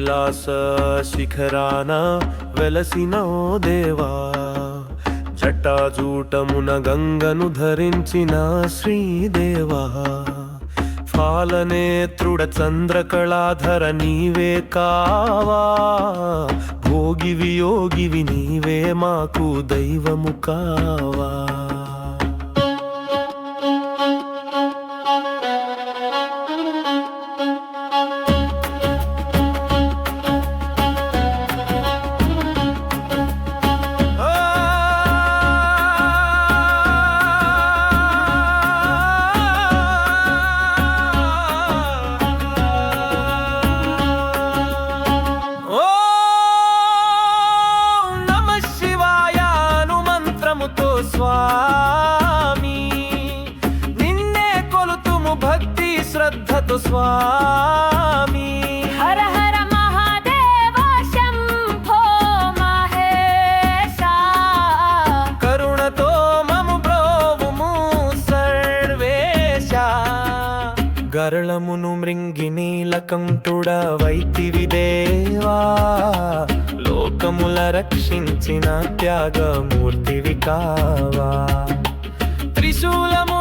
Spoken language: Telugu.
కైలాస శిఖరాన వెలసిన ఓ దేవా, జటాజూటమున గంగను ధరించిన శ్రీదేవా, ఫాలనేత్రుడ చంద్రకళాధర నీవే కావా, భోగివి యోగివి నీవే మాకు దైవము కావా. స్వామి నిన్నే కొలుతుము భక్తి శ్రద్ధతో స్వామి. హర హర మహాదేవ శంభో మహేశ, కరుణతో మము బ్రోవుము సర్వేశ. గరళమును మృంగి నీలకంఠుడ వైతివి దేవా, లోకముల రక్షించిన త్యాగమూర్తివి కావా. త్రిశూలము